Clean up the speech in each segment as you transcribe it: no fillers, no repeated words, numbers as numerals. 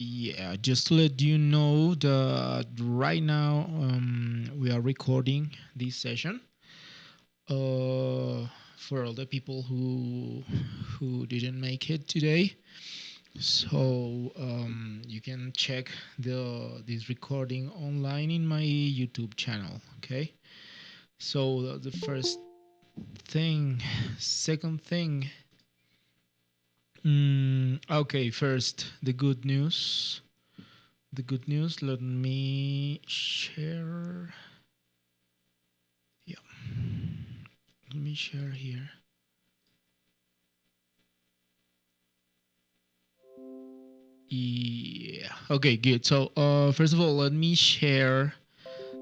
Yeah, just to let you know that right now we are recording this session for all the people who didn't make it today. So you can check this recording online in my YouTube channel. Okay. So the first thing, second thing. Okay, first the good news. The good news. Let me share. Yeah, let me share here. Yeah. Okay, good. So, first of all, let me share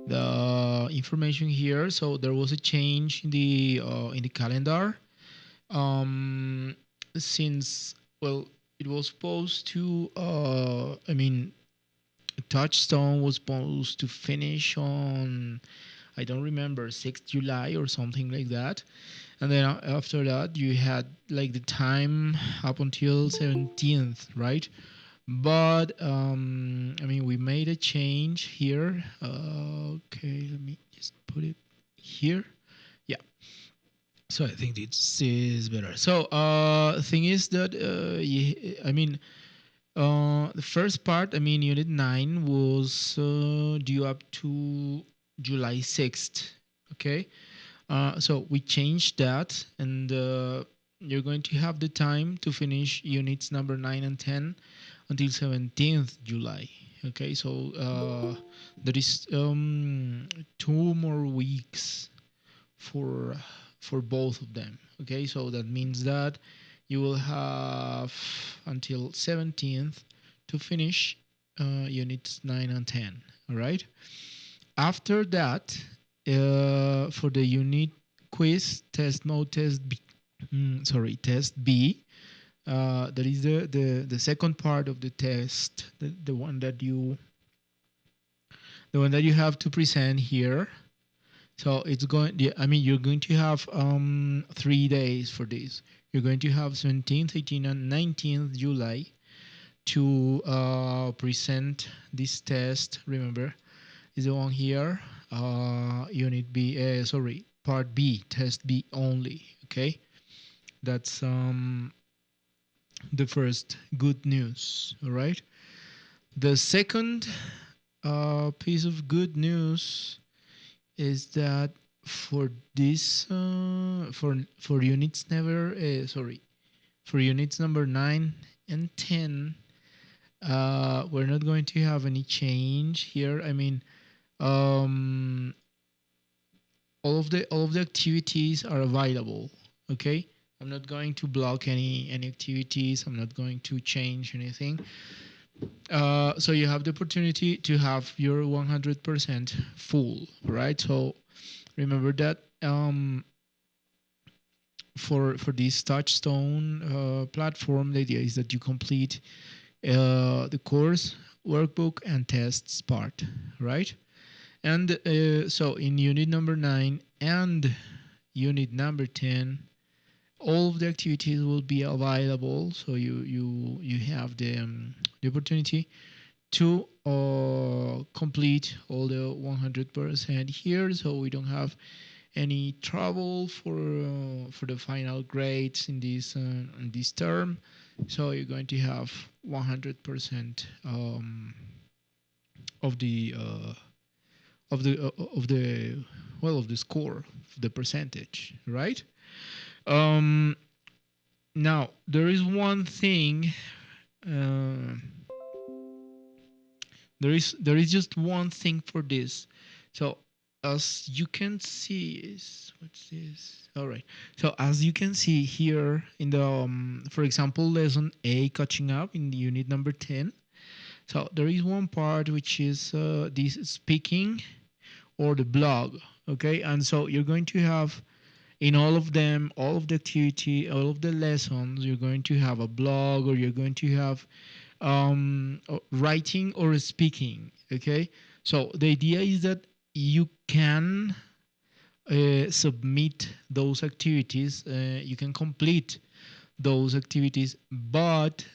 the information here. So there was a change in the calendar. Um, since well, it was supposed to. I mean, Touchstone was supposed to finish on, I don't remember, 6th July or something like that. And then after that, you had like the time up until 17th, right? But I mean, we made a change here. Okay, let me just put it here. Yeah. So I think this is better. So thing is that I mean, the first part, I mean, Unit 9 was due up to July 6th. Okay. So we changed that, and you're going to have the time to finish units number 9 and 10 until 17th July. Okay, so there is 2 more weeks for both of them. Okay, so that means that you will have until 17th to finish units 9 and 10. All right. After that, for the unit quiz test mode test B, test B, that is the second part of the test, the one that you have to present here. So it's going. I mean, you're going to have 3 days for this. You're going to have 17th, 18th, and 19th July to present this test. Remember, is the one here. Unit B. Sorry, Part B, Test B only. Okay, that's the first good news. All right. The second piece of good news is that for this for units never for units number 9 and 10, we're not going to have any change here. I mean, um, all of the activities are available. Okay, I'm not going to block any activities. I'm not going to change anything. So you have the opportunity to have your 100% full, right? So remember that for this Touchstone platform, the idea is that you complete the course, workbook, and tests part, right? And so in unit number 9 and unit number 10, all of the activities will be available. So you have the opportunity to complete all the 100% here, so we don't have any trouble for the final grades in this term. So you're going to have 100% of the of the well, of the score, the percentage, right? Um, Now there is one thing. Uh, there is just one thing for this. So as you can see, what's this? All right. So as you can see here in the for example, lesson A, catching up in the unit number 10. So there is one part which is this speaking or the blog. Okay, and so you're going to have in all of them, all of the activity, all of the lessons, you're going to have a blog, or you're going to have writing or speaking. Okay, so the idea is that you can submit those activities, you can complete those activities, but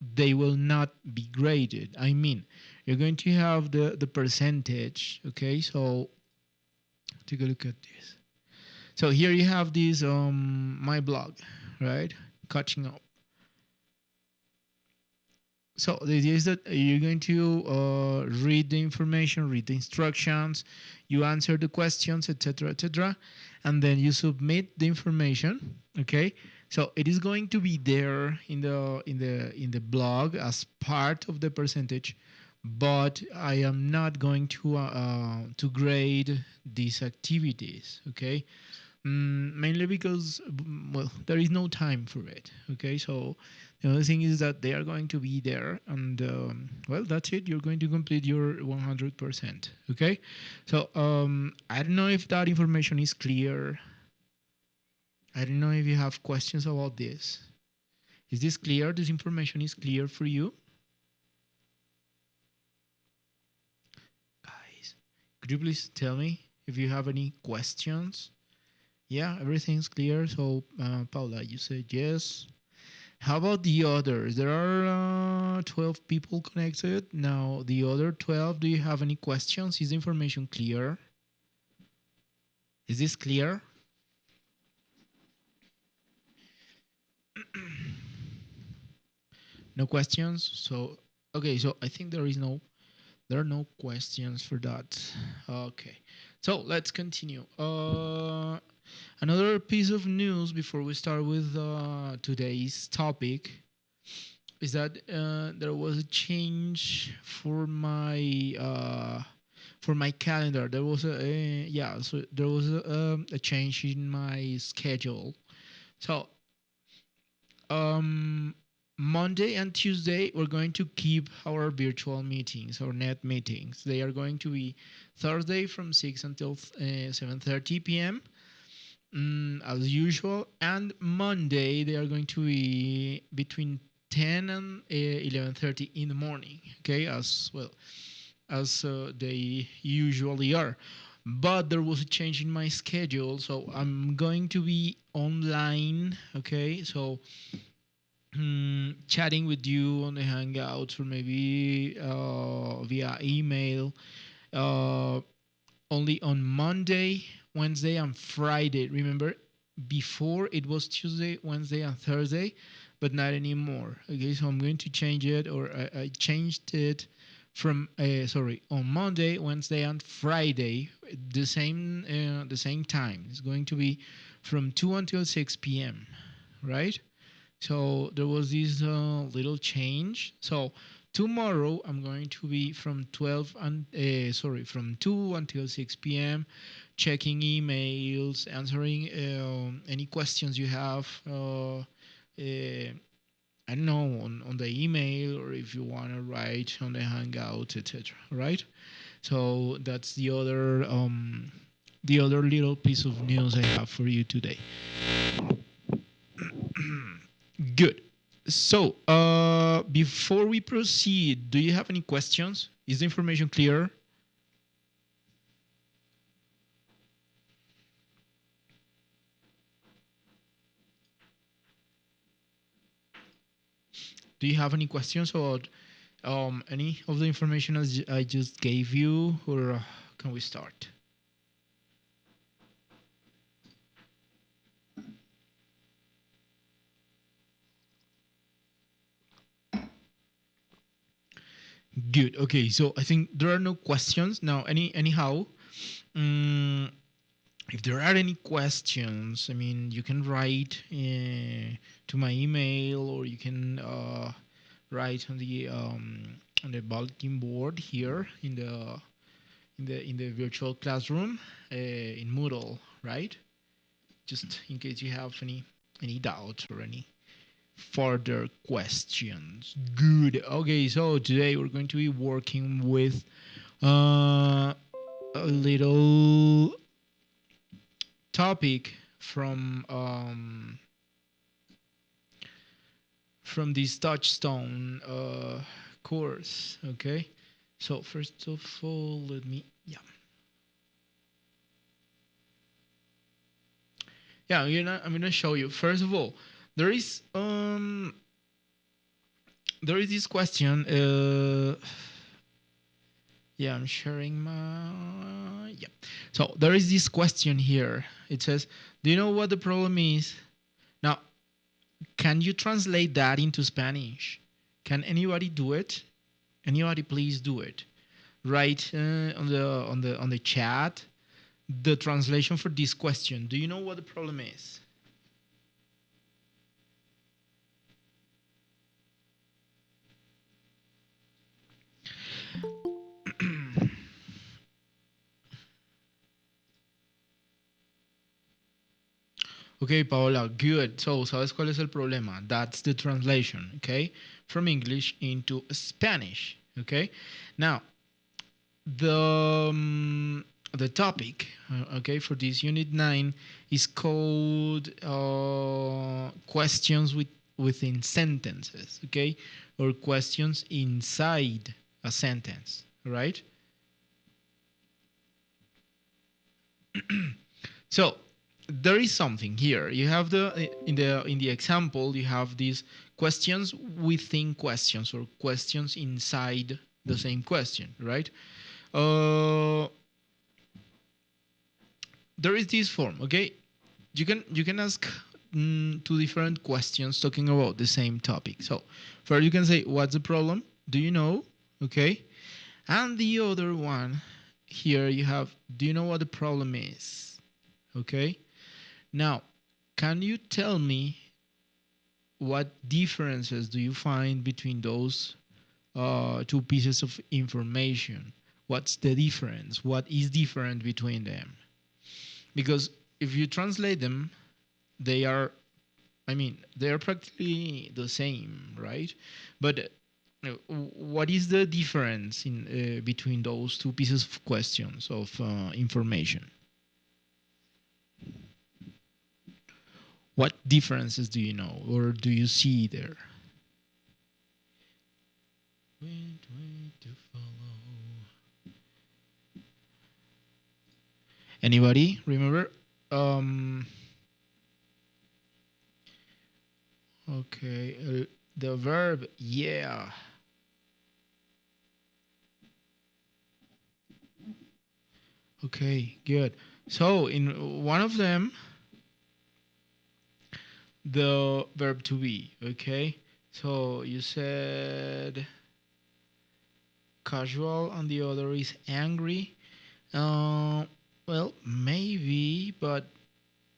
they will not be graded. I mean, you're going to have the percentage. Okay, so take a look at this. So here you have this my blog, right? Catching up. So the idea is that you're going to read the information, read the instructions, you answer the questions, etc., and then you submit the information. Okay, so it is going to be there in the blog as part of the percentage, but I am not going to grade these activities. Okay, mainly because well there is no time for it. Okay, so the other thing is that they are going to be there, and well that's it. You're going to complete your 100%. Okay, so I don't know if that information is clear. I don't know if you have questions about this. Is this clear? This information is clear for you, guys? Could you please tell me if you have any questions? Yeah, everything's clear. So Paula, you said yes. How about the others? There are 12 people connected. Now, the other 12, do you have any questions? Is the information clear? Is this clear? No questions? So, okay, so I think there are no questions for that. Okay, so let's continue. Another piece of news before we start with today's topic is that there was a change for my calendar. There was so there was a change in my schedule. So um, Monday and Tuesday we're going to keep our virtual meetings, our net meetings. They are going to be Thursday from 6 until 7:30 p.m. As usual, and Monday they are going to be between 10 and 11:30 in the morning. Okay, as well as they usually are. But there was a change in my schedule, so I'm going to be online. Okay, so chatting with you on the Hangouts or maybe via email. Uh, Only on Monday, Wednesday, and Friday. Remember, before it was Tuesday, Wednesday, and Thursday, but not anymore. Okay, so I'm going to change it, or I changed it from on Monday, Wednesday, and Friday, the same time. It's going to be from 2 until 6 p.m. Right? So there was this little change. So tomorrow I'm going to be from 12 and from 2 until 6 p.m. checking emails, answering any questions you have. I don't know on the email, or if you want to write on the Hangout, etc. Right? So that's the other little piece of news I have for you today. Good. So, before we proceed, do you have any questions? Is the information clear? Do you have any questions about any of the information as I just gave you, or can we start? Good. Okay. So I think there are no questions now. Anyhow, um, if there are any questions, I mean, you can write to my email, or you can write on the bulletin board here in the virtual classroom in Moodle, right? Just in case you have any doubts or any further questions. Good. Okay, so today we're going to be working with a little topic from this touchstone course. Okay, so first of all, let me I'm gonna show you. First of all, there is there is this question. Yeah, I'm sharing my. Yeah. So there is this question here. It says, "Do you know what the problem is?" Now, can you translate that into Spanish? Can anybody do it? Anybody, please do it. Write on the chat the translation for this question. Do you know what the problem is? Okay, Paola, good. So, ¿sabes cuál es el problema? That's the translation, okay? From English into Spanish, okay? Now, the topic, okay, for this unit 9 is called questions within sentences, okay? Or questions inside a sentence, right? So there is something here. You have the example, you have these questions within questions or questions inside the same question, right? Uh, there is this form, okay? You can ask two different questions talking about the same topic. So first you can say, what's the problem? Do you know? Okay. And the other one here you have, do you know what the problem is? Okay. Now, can you tell me what differences do you find between those two pieces of information? What's the difference? What is different between them? Because if you translate them, they are, I mean, they are practically the same, right? But what is the difference in between those two pieces of questions of information? What differences do you know or do you see there? Wait to follow. Anybody remember? Okay, the verb, yeah. Okay, good. So in one of them, the verb to be. Okay, so you said casual, and the other is angry. Uh, well, maybe, but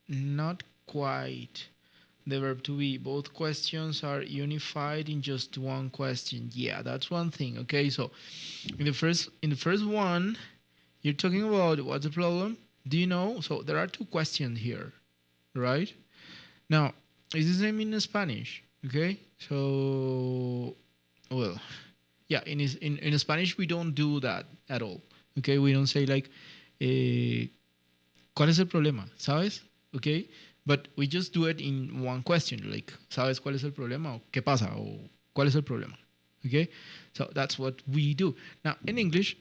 not quite. The verb to be. Both questions are unified in just one question. Yeah, that's one thing. Okay, so in the first one, you're talking about what's the problem? Do you know? So there are two questions here, right? Now, it's the same in Spanish. Okay, so well, yeah, in Spanish we don't do that at all. Okay, we don't say like, ¿cuál es el problema? ¿Sabes? Okay, but we just do it in one question, like, ¿sabes cuál es el problema? O ¿qué pasa? O ¿cuál es el problema? Okay, so that's what we do. Now in English,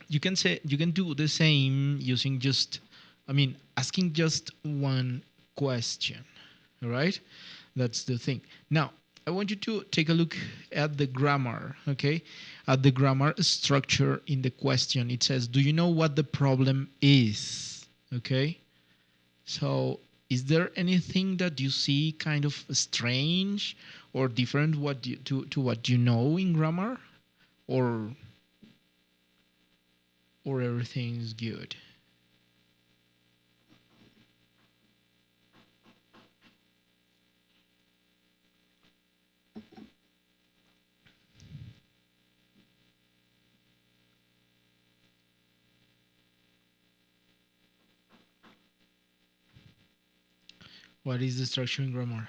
you can do the same using just, I mean, asking just one question. All right, that's the thing. Now I want you to take a look at the grammar. Okay, at the grammar structure in the question. It says, do you know what the problem is? Okay, so is there anything that you see kind of strange or different to what you know in grammar, or everything is good? What is the structure in grammar?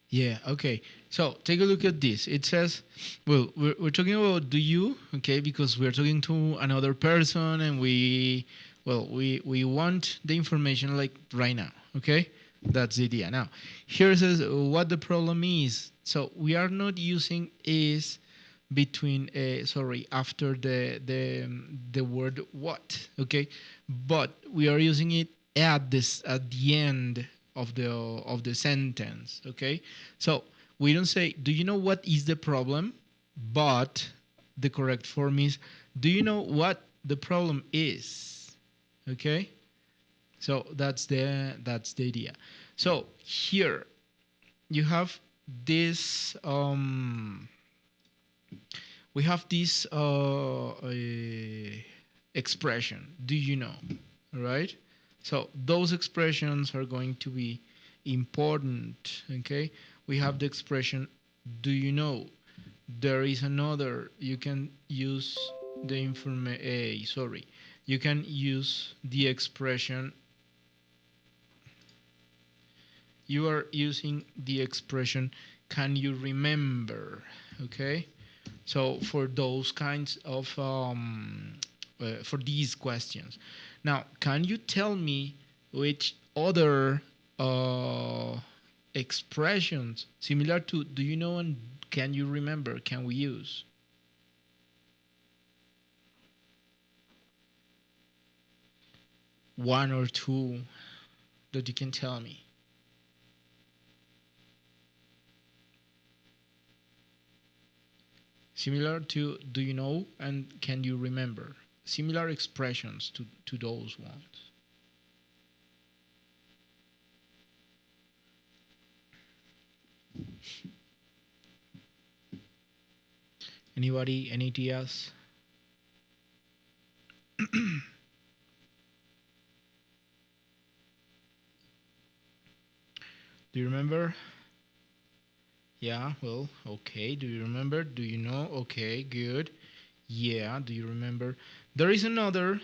Yeah, okay. So take a look at this. It says, well, we're talking about do you, okay, because we're talking to another person and we want the information like right now, okay? That's the idea. Now, here it says what the problem is. So we are not using is between sorry, after the word what, okay? But we are using it at the end of the sentence, okay? So We don't say, do you know what is the problem? But the correct form is, do you know what the problem is? Okay? So that's the idea. So here you have this we have this expression, do you know? Right? So those expressions are going to be important. Okay, we have the expression, do you know? There is another, you can use the sorry, you can use the expression, you are using the expression, can you remember? Okay, so for those kinds of for these questions. Now, can you tell me which other uh, expressions similar to do you know and can you remember can we use? One or two that you can tell me. Similar to do you know and can you remember? Similar expressions to those ones. Anybody? Any ideas? Do you remember? Yeah, well, okay. Do you remember? Do you know? Okay, good. Yeah, do you remember? There is another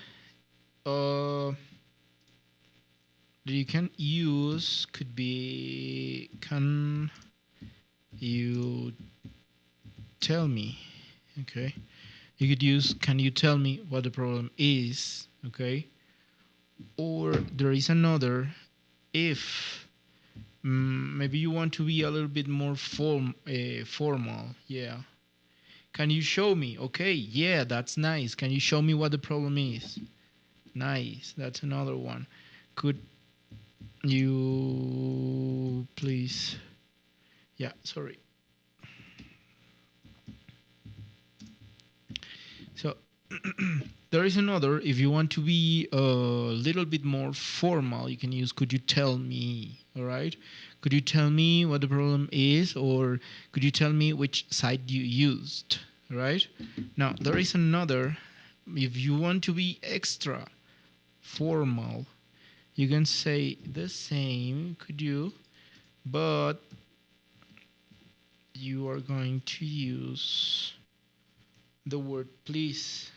that you can use, could be, can you tell me? Okay. You could use, can you tell me what the problem is? Okay. Or there is another, if maybe you want to be a little bit more formal. Yeah. Can you show me? Okay, yeah, that's nice. Can you show me what the problem is? Nice. That's another one. Could you please? Yeah, sorry. So there is another. If you want to be a little bit more formal, you can use could you tell me? All right. Could you tell me what the problem is, or could you tell me which site you used? Right. Now there is another. If you want to be extra formal, you can say the same. Could you? But you are going to use the word please.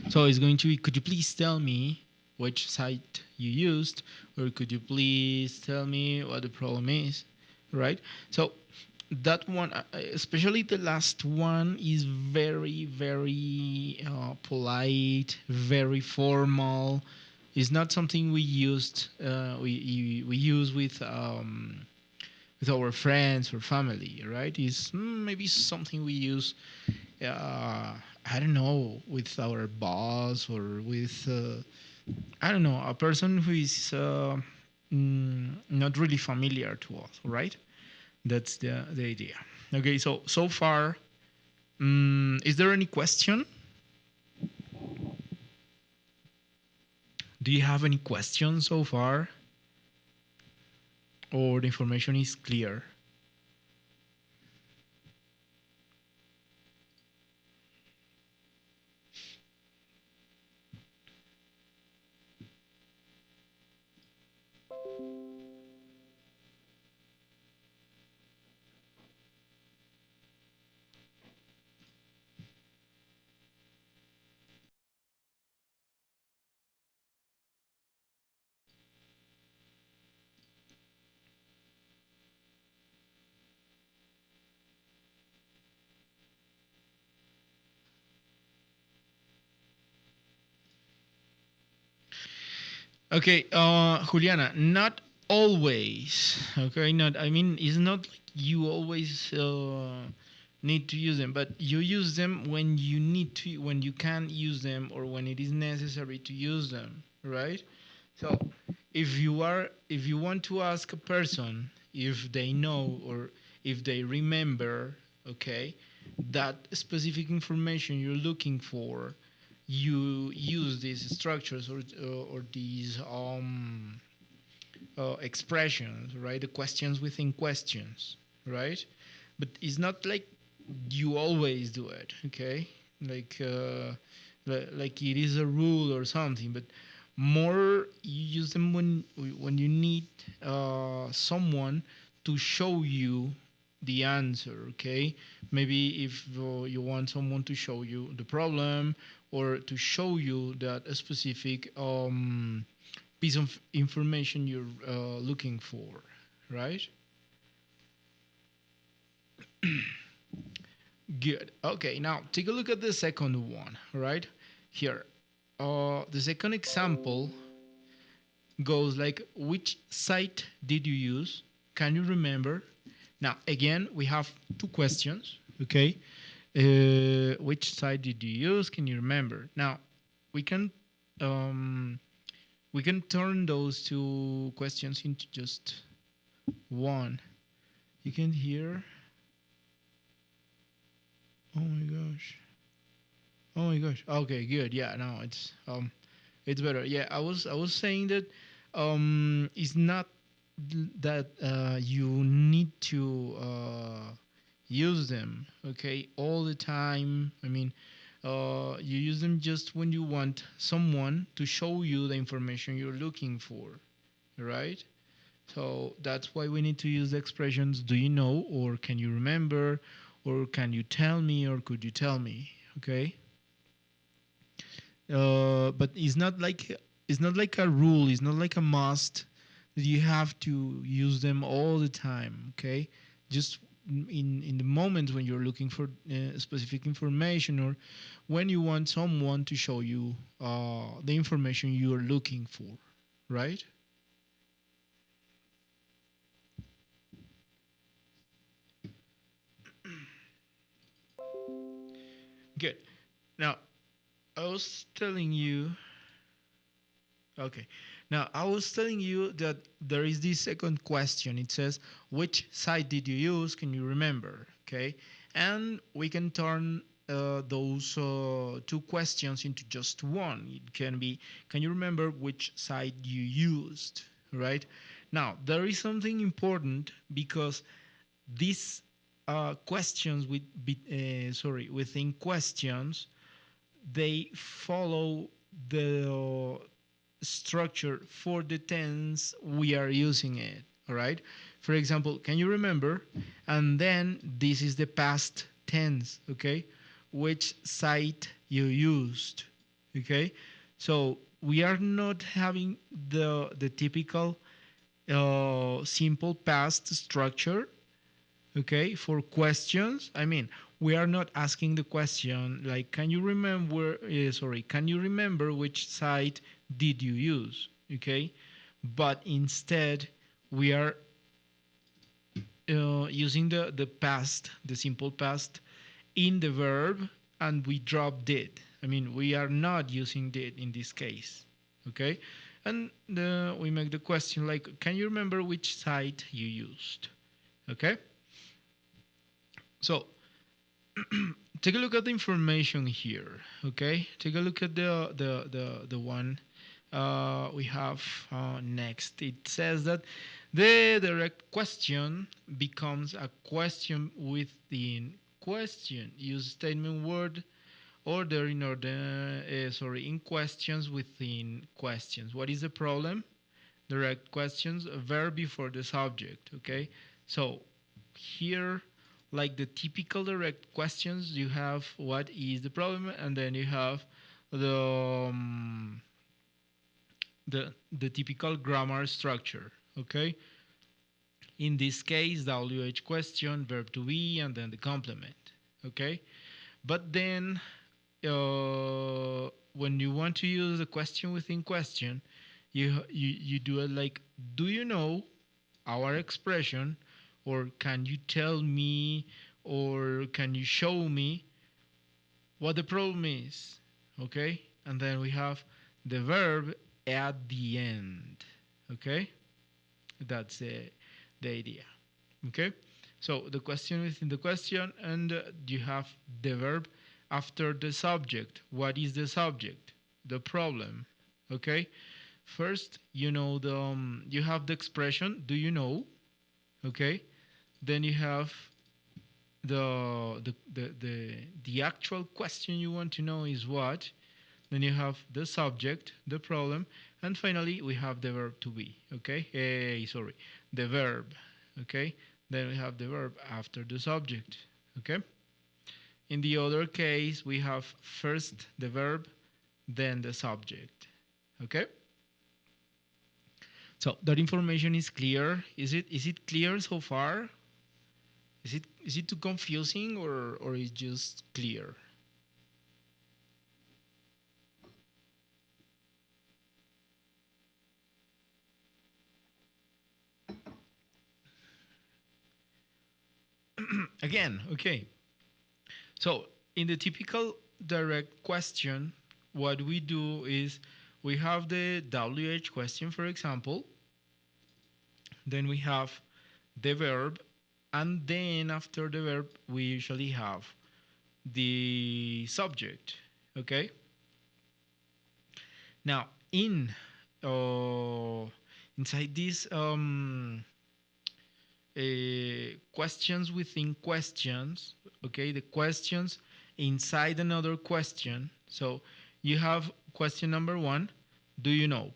So it's going to be, could you please tell me which site you used, or could you please tell me what the problem is, right? So that one, especially the last one, is very, very polite, very formal. It's not something we used, we use with our friends or family, right? It's maybe something we use I don't know, with our boss or with, I don't know, a person who is not really familiar to us, right? That's the idea. Okay, so far, is there any question? Do you have any questions so far? Or the information is clear? Okay, Juliana, not always. Okay, not. I mean, it's not like you always need to use them, but you use them when you need to, when you can use them, or when it is necessary to use them, right? So if you want to ask a person if they know or if they remember, okay, that specific information you're looking for, you use these structures or these expressions, right? The questions within questions, right? But it's not like you always do it, okay? Like like it is a rule or something, but more you use them when you need someone to show you the answer, okay? Maybe if you want someone to show you the problem or to show you that a specific piece of information you're looking for, right? Good. Okay, now take a look at the second one, right? Here. The second example goes like, which site did you use? Can you remember? Now, again, we have two questions, okay? Which site did you use? Can you remember? Now, we can um, we can turn those two questions into just one. You can hear. Oh my gosh. Oh my gosh. Okay, good. Yeah, no, it's better. Yeah, I was saying that it's not that you need to use them, okay, all the time. I mean, you use them just when you want someone to show you the information you're looking for, right? So that's why we need to use the expressions do you know or can you remember or can you tell me or could you tell me, okay? But it's not like a rule. It's not like a must that you have to use them all the time. Okay, just in the moments when you're looking for specific information or when you want someone to show you the information you are looking for, right? Good. Now I was telling you. Okay. Now, I was telling you that there is this second question. It says, which site did you use? Can you remember? Okay. And we can turn those two questions into just one. It can be, can you remember which site you used? Right. Now, there is something important because these questions within questions, they follow the structure for the tense we are using it. All right. For example, can you remember? And then this is the past tense. Okay. Which site you used. Okay. So we are not having the typical simple past structure, okay, for questions. I mean, we are not asking the question like, can you remember, can you remember which site did you use, okay? But instead, we are using the past, the simple past, in the verb, and we drop did. I mean, we are not using did in this case, okay? And we make the question like, can you remember which site you used, okay? So take a look at the information here, okay? Take a look at the one we have next. It says that the direct question becomes a question within question. Use statement word order in order in questions within questions. What is the problem? Direct questions, a verb before the subject, okay? So here, like the typical direct questions, you have what is the problem, and then you have the the typical grammar structure, okay? In this case, WH question, verb to be, and then the complement, okay? But then when you want to use a question within question, you do it like, do you know our expression, or can you tell me, or can you show me what the problem is, okay? And then we have the verb at the end, Okay, that's the idea. Okay, so the question within the question, and you have the verb after the subject. What is the subject? The problem. Okay, first you know you have the expression do you know. Okay, then you have the actual question you want to know is what. Then you have the subject, the problem, and finally we have the verb to be. Okay, sorry, the verb. Okay, then we have the verb after the subject. Okay, in the other case we have first the verb, then the subject. Okay, so that information is clear. Is it clear so far? Is it too confusing, or is just clear? Again, okay. So in the typical direct question, what we do is we have the WH question, for example, then we have the verb, and then after the verb we usually have the subject. Okay. Now uh, inside these questions within questions, okay, the questions inside another question. So you have question number one, do you know?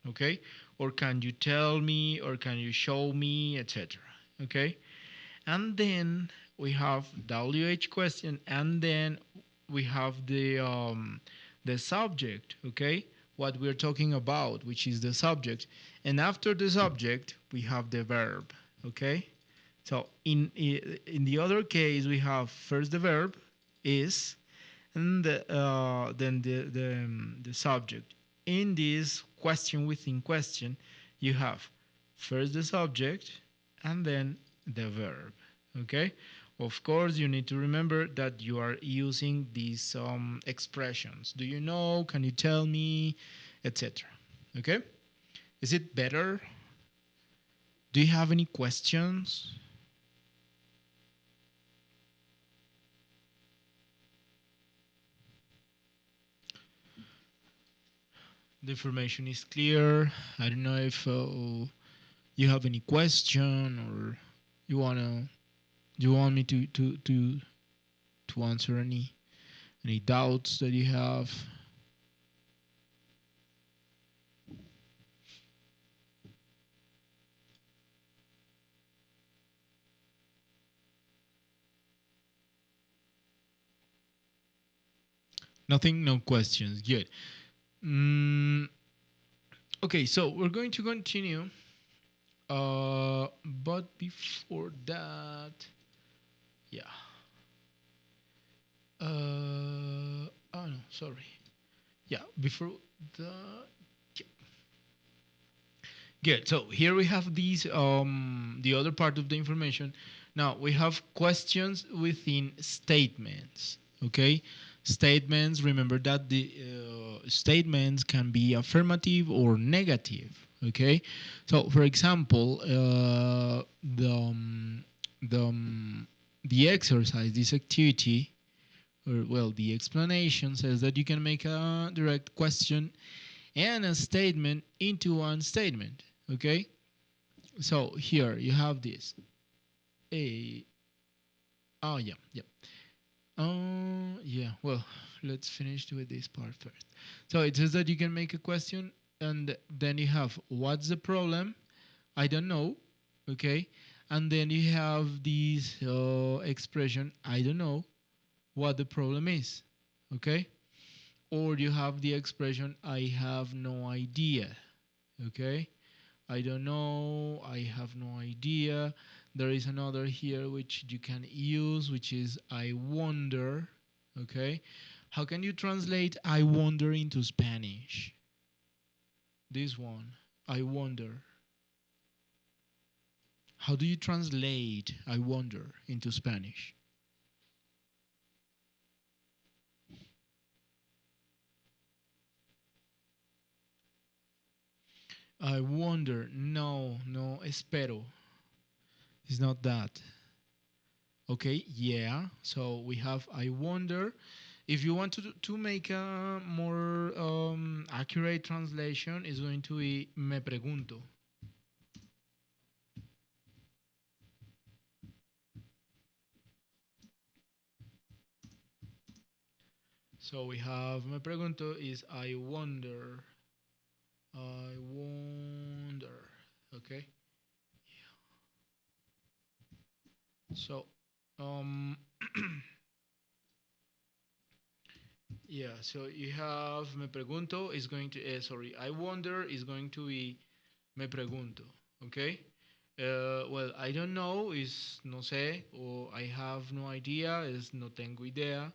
Okay, or can you tell me, or can you show me, etc. Okay, and then we have WH question, and then we have the subject. Okay, what we're talking about, which is the subject, and after the subject we have the verb. Okay, so in the other case we have first the verb is, and then the subject. In this question within question, you have first the subject and then the verb. Okay. Of course, you need to remember that you are using these expressions. Do you know? Can you tell me? Etc. Okay. Is it better? Do you have any questions? The information is clear. I don't know if you have any question, or you wanna you want me to answer any doubts that you have. Nothing, no questions. Good. mm, okay, so we're going to continue, but before that, yeah, oh no, sorry, yeah, before the yeah. Good. So here we have these the other part of the information. Now we have questions within statements. Okay, statements. Remember that the statements can be affirmative or negative. Okay, so for example, the exercise, this activity, or well, the explanation says that you can make a direct question and a statement into one statement. Okay, so here you have this. A oh yeah, yeah. Yeah. Well, let's finish with this part first. So it says that you can make a question, and then you have what's the problem? I don't know. Okay, and then you have this expression I don't know what the problem is. Okay, or you have the expression I have no idea. Okay, I don't know, I have no idea. There is another here which you can use, which is I wonder. Okay, how can you translate I wonder into Spanish? This one, I wonder. How do you translate I wonder into Spanish? I wonder. No, no, espero. It's not that. Okay, yeah. So we have I wonder. If you want to make a more accurate translation, it's going to be me pregunto. So we have me pregunto is I wonder. I wonder. Okay. So, um, yeah. So you have me pregunto is going to. Sorry, I wonder is going to be me pregunto. Okay. Well, I don't know is no sé or I have no idea is no tengo idea.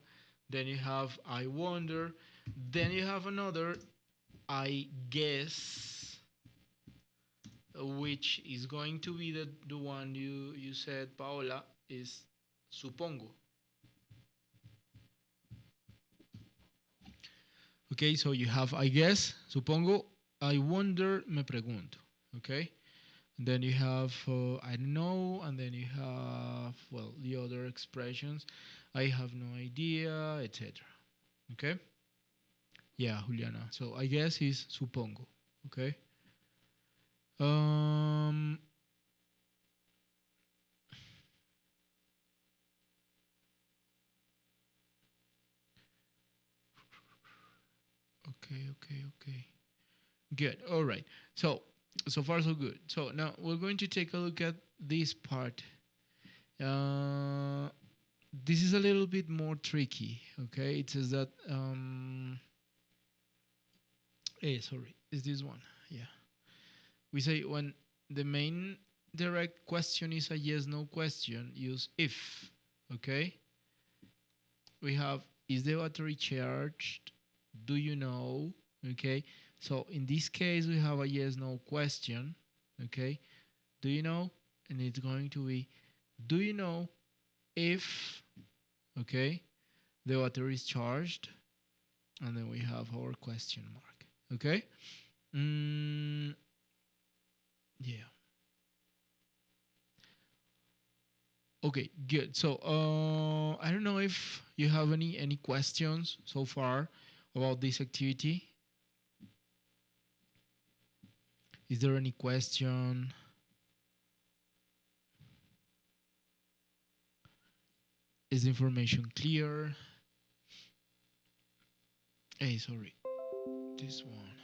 Then you have I wonder. Then you have another I guess, which is going to be the one you said, Paola, is supongo. Okay, so you have I guess, supongo, I wonder, me pregunto. Okay, and then you have I don't know, and then you have well the other expressions, I have no idea, etc. Okay, yeah, Juliana. So I guess is supongo. Okay. Um. Okay. Okay. Okay. Good. All right. So far so good. So now we're going to take a look at this part. Uh, this is a little bit more tricky. Okay. It says that sorry, is this one? Yeah. We say when the main direct question is a yes no question, use if. Okay. We have is the battery charged? Do you know? Okay. So in this case we have a yes no question. Okay. Do you know? And it's going to be do you know if okay the battery is charged? And then we have our question mark. Okay. mm, yeah. Okay, good. So I don't know if you have any questions so far about this activity. Is there any question? Is the information clear? Hey, sorry, this one.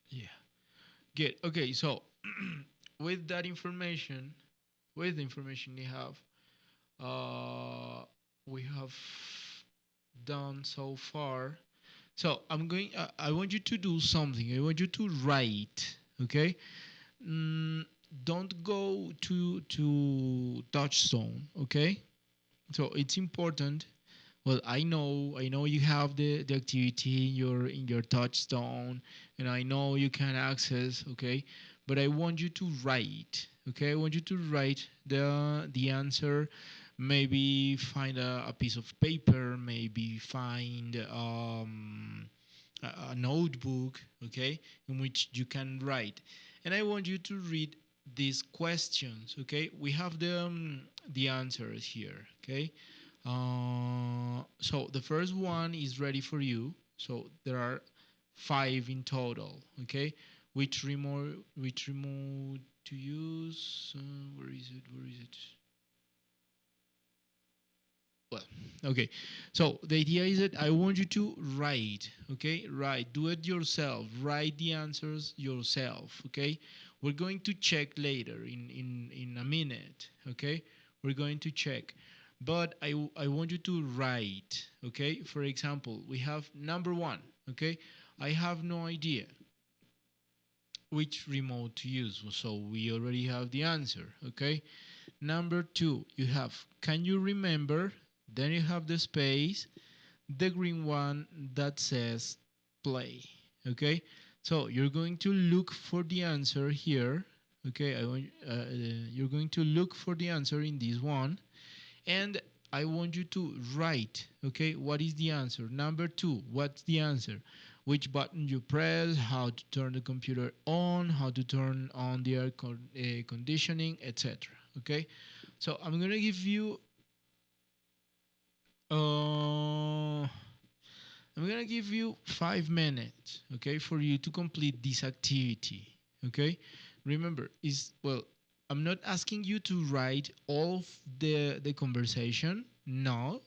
Yeah, good. Okay, so with that information, with the information we have done so far. So I'm going. I want you to do something. I want you to write. Okay. Mm, don't go to touchstone. Okay. So it's important. Well, I know you have the activity in your touchstone, and I know you can access, okay, but I want you to write, okay, I want you to write the answer, maybe find a piece of paper, maybe find a notebook, okay, in which you can write, and I want you to read these questions, okay. We have the answers here, okay. So the first one is ready for you. So there are five in total. Okay, which remote to use? Where is it? Where is it? Well, okay. So the idea is that I want you to write. Okay, write. Do it yourself. Write the answers yourself. Okay. We're going to check later in a minute. Okay. We're going to check. But I want you to write. Okay. For example, we have number one. Okay. I have no idea which remote to use. So we already have the answer. Okay. Number two, you have can you remember? Then you have the space, the green one that says play. Okay. So you're going to look for the answer here. Okay. You're going to look for the answer in this one. And I want you to write, okay, what is the answer. Number two, what's the answer? Which button you press, how to turn the computer on, how to turn on the conditioning, etc. Okay, so I'm gonna give you uh, I'm gonna give you 5 minutes, okay, for you to complete this activity. Okay, remember, is well, I'm not asking you to write all of the conversation, no,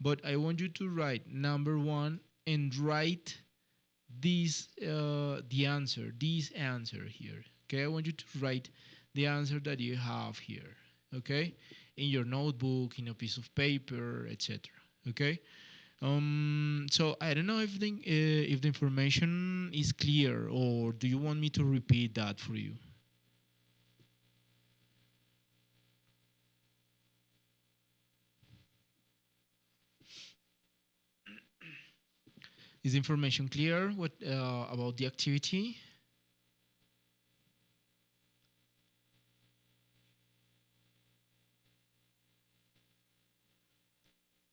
but I want you to write number one and write this answer here. Okay, I want you to write the answer that you have here. Okay, in your notebook, in a piece of paper, etc. Okay. So I don't know if the information is clear, or do you want me to repeat that for you? Is the information clear? What about the activity?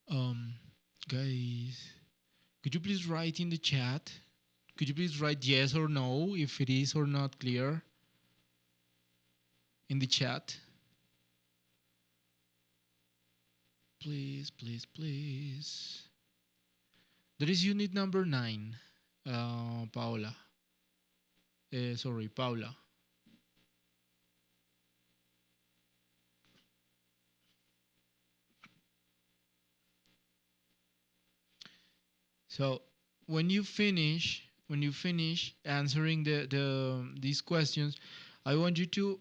Um, Guys, could you please write in the chat? Could you please write yes or no if it is or not clear in the chat? Please, please, please. That is unit number 9, Paula. Sorry, Paula. So when you finish answering these questions, I want you to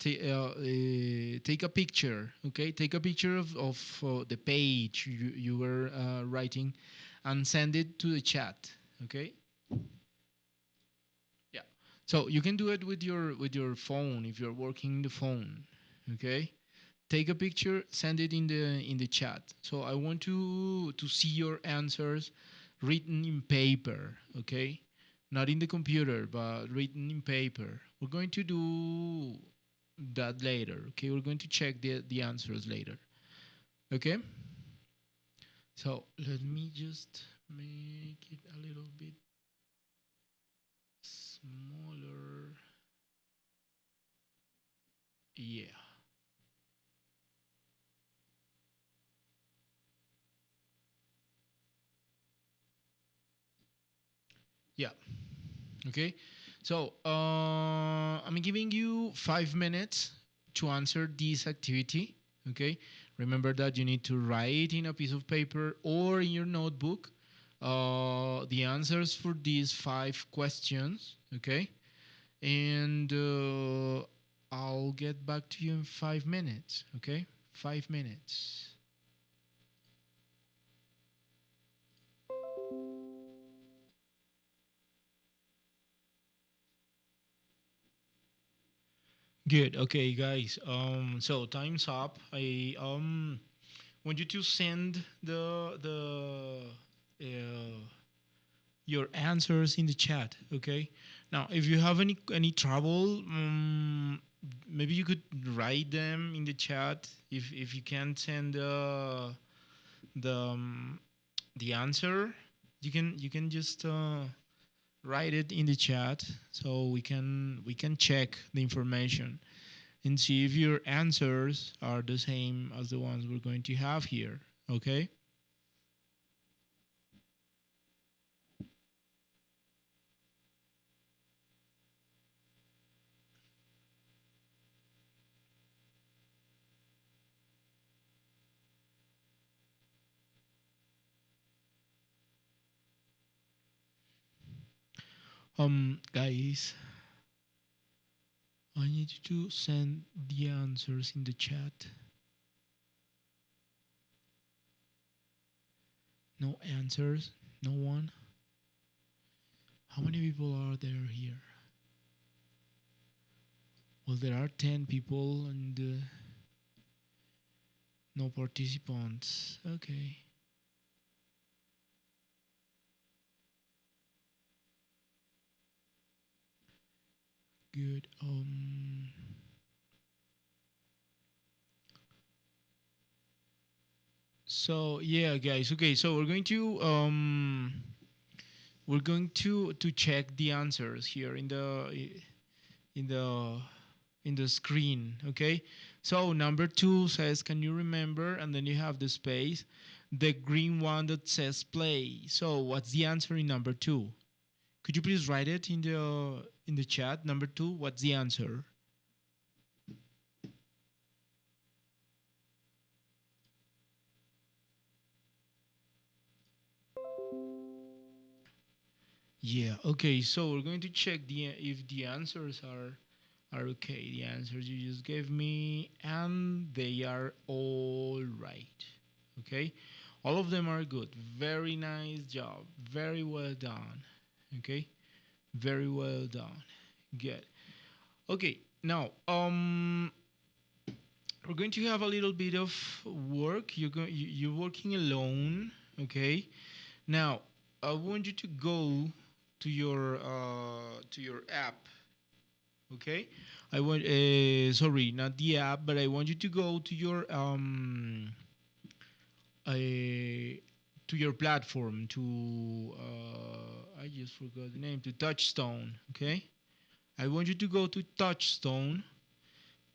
take a picture. Okay, take a picture of the page you were writing, and send it to the chat. Okay. Yeah. So you can do it with your phone if you're working the phone. Okay. Take a picture, send it in the chat. So I want to see your answers written in paper, okay? Not in the computer, but written in paper. We're going to do that later, okay? We're going to check the answers later, okay? So let me just make it a little bit smaller. Yeah. Yeah. Okay. So I'm giving you 5 minutes to answer this activity. Okay. Remember that you need to write in a piece of paper or in your notebook the answers for these 5 questions. Okay. And I'll get back to you in 5 minutes. Okay. 5 minutes. Good. Okay, guys. So time's up. I want you to send uh, your answers in the chat. Okay. Now, if you have any trouble, maybe you could write them in the chat. If you can't send the the answer, you can just write it in the chat so we can check the information and see if your answers are the same as the ones we're going to have here. Okay. Guys, I need you to send the answers in the chat. No answers? No one? How many people are there here? Well, there are 10 people and no participants. Okay. Good. So yeah, guys. Okay, so we're going to check the answers here in the in the screen. Okay, so number two says, can you remember? And then you have the space, the green one that says play. So what's the answer in number two? Could you please write it in the chat? Number two, what's the answer? Yeah. Okay. So we're going to check the if the answers are okay. The answers you just gave me, and they are all right. Okay. All of them are good. Very nice job. Very well done. Okay. Very well done. Good. Okay. Now, we're going to have a little bit of work. You're working alone. Okay. Now, I want you to go to your app. Okay, I want sorry, not the app, but I want you to go to your platform to I just forgot the name, to Touchstone. Okay, I want you to go to Touchstone.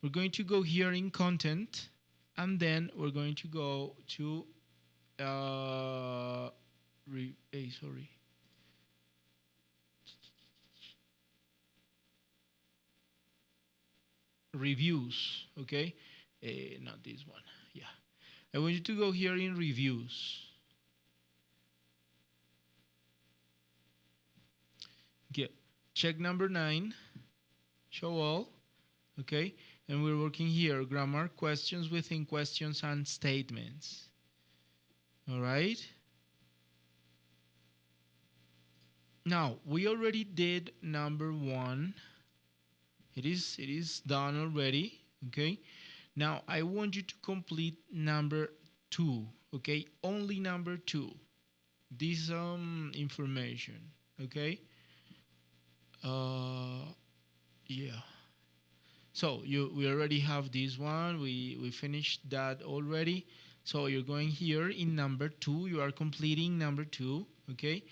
We're going to go here in content, and then we're going to go to sorry, reviews. Okay, not this one. Yeah, I want you to go here in reviews. Get check number 9, show all. Okay, and we're working here grammar, questions within questions, and statements. All right, now we already did number 1. It is done already. Okay, now I want you to complete number 2. Okay, only number 2, this information. Okay, yeah, so we already have this one. We finished that already. So you're going here in number 2. You are completing number 2. Okay,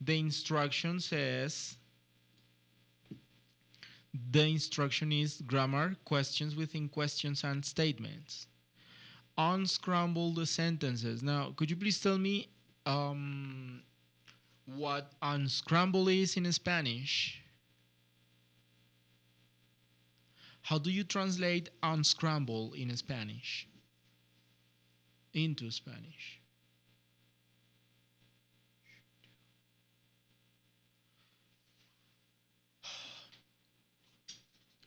the instruction says, the instruction is grammar, questions within questions, and statements. Unscramble the sentences. Now could you please tell me what unscramble is in Spanish? How do you translate unscramble in Spanish into Spanish?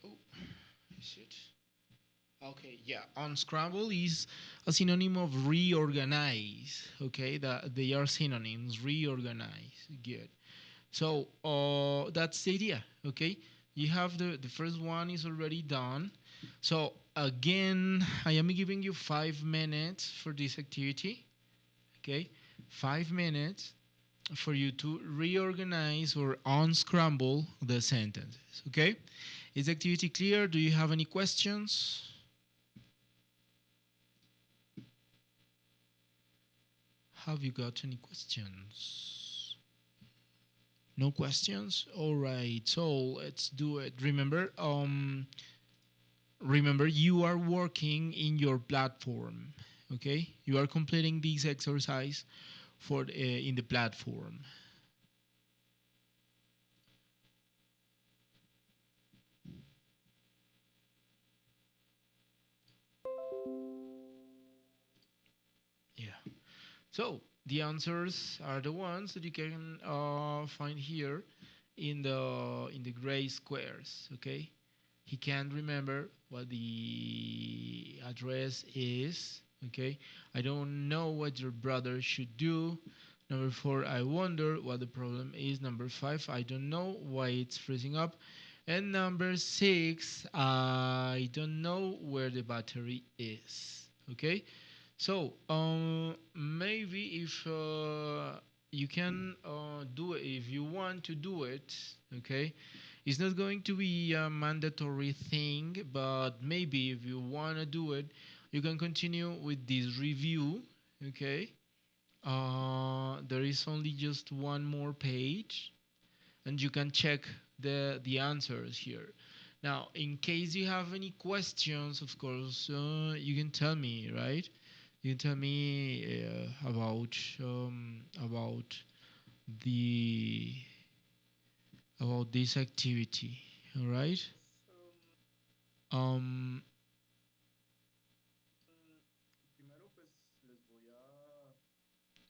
Oh, is it? Okay, yeah. Unscramble is a synonym of reorganize. Okay, that they are synonyms. Reorganize. Good. So that's the idea. Okay, you have the first one is already done. So again, I am giving you 5 minutes for this activity. Okay, 5 minutes for you to reorganize or unscramble the sentences. Okay, is the activity clear? Do you have any questions? Have you got any questions? No questions? All right. So let's do it. Remember you are working in your platform. Okay? You are completing this exercise for in the platform. Yeah. So the answers are the ones that you can find here in the gray squares. Okay, he can't remember what the address is. Okay, I don't know what your brother should do. Number 4, I wonder what the problem is. Number 5, I don't know why it's freezing up. And number 6, I don't know where the battery is. Okay, so maybe if you can do it, if you want to do it. Okay, it's not going to be a mandatory thing, but maybe if you want to do it, you can continue with this review. Okay. There is only just one more page, and you can check the answers here. Now, in case you have any questions, of course, you can tell me, right? You can tell me the about this activity. All right. Um.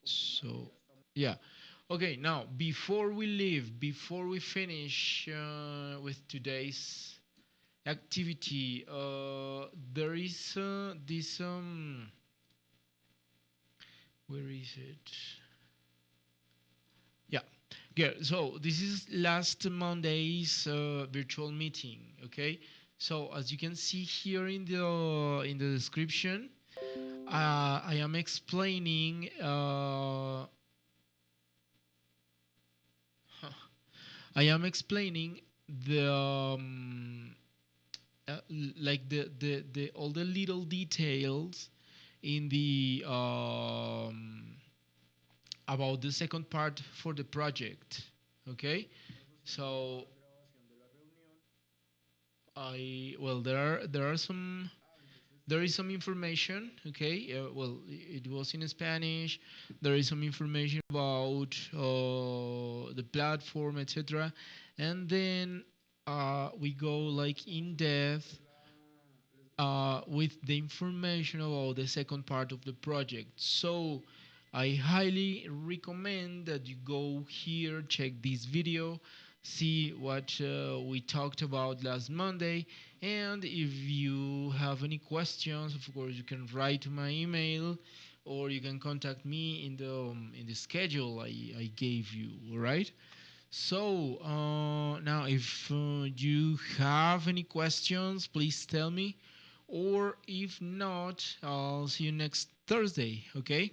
So yeah. Okay. Now, before we leave, before we finish with today's activity, there is this where is it? Yeah. Yeah. So this is last Monday's virtual meeting. Okay. So as you can see here in the description, I am explaining. I am explaining the like the all the little details in the about the second part for the project. Okay, so I well there are some there is some information. Okay, well it was in Spanish. There is some information about the platform, etc. And then we go like in depth with the information about the second part of the project. So I highly recommend that you go here, check this video, see what we talked about last Monday, and if you have any questions, of course, you can write to my email or you can contact me in the schedule I gave you. All right. So now, if you have any questions, please tell me. Or if not, I'll see you next Thursday. Okay?